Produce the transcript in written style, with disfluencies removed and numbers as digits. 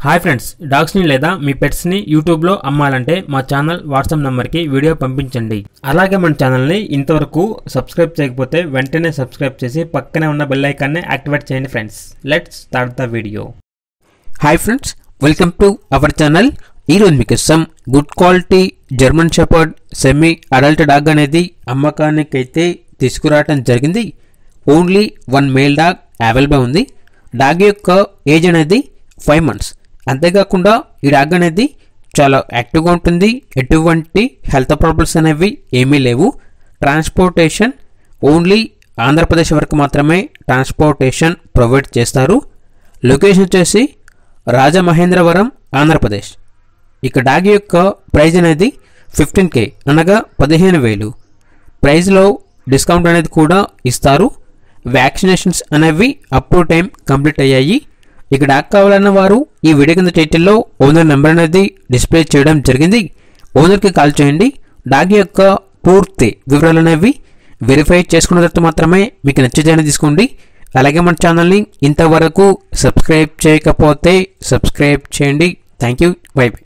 Hi friends, డాగ్స్ని లేదా మీ పెట్స్ని యూట్యూబ్లో అమ్మాలంటే మా ఛానల్ వాట్సాప్ నెంబర్కి వీడియో పంపించండి. అలాగే మన ఛానల్ని ఇంతవరకు సబ్స్క్రైబ్ చేయకపోతే వెంటనే సబ్స్క్రైబ్ చేసి పక్కనే ఉన్న బెల్ ఐకాన్ని యాక్టివేట్ చేయండి friends. Let's start the video. Hi friends, welcome to our channel. ఈరోజు మీకు good quality German shepherd semi adult dog అనేది అమ్మకానికి అయితే తీసుకురావడం జరిగింది. ఓన్లీ 1 మేల్ డాగ్ అవైలబుల్ ఉంది. డాగ్ యొక్క ఏజ్ అనేది 5 months. అంతేకాకుండా ఈ డాగ్ అనేది చాలా యాక్టివ్గా ఉంటుంది. ఎటువంటి హెల్త్ ప్రాబ్లమ్స్ అనేవి ఏమీ లేవు. ట్రాన్స్పోర్టేషన్ ఓన్లీ ఆంధ్రప్రదేశ్ వరకు మాత్రమే ట్రాన్స్పోర్టేషన్ ప్రొవైడ్ చేస్తారు. లొకేషన్ వచ్చేసి రాజమహేంద్రవరం, ఆంధ్రప్రదేశ్. ఇక డాగ్ యొక్క ప్రైజ్ అనేది 15K అనగా 15,000. ప్రైజ్లో డిస్కౌంట్ అనేది కూడా ఇస్తారు. వ్యాక్సినేషన్స్ అనేవి అప్ టు టైం కంప్లీట్ అయ్యాయి. ఇక డాగ్ కావాలన్న వారు ఈ వీడియో కింద టైటిల్లో ఓనర్ నెంబర్ అనేది డిస్ప్లే చేయడం జరిగింది. ఓనర్కి కాల్ చేయండి. డాగ్ యొక్క పూర్తి వివరాలు అనేవి వెరిఫై చేసుకున్న తర్వాత మాత్రమే మీకు నచ్చేదని తీసుకోండి. అలాగే మన ఛానల్ని ఇంతవరకు సబ్స్క్రైబ్ చేయకపోతే సబ్స్క్రైబ్ చేయండి. Thank you. By by.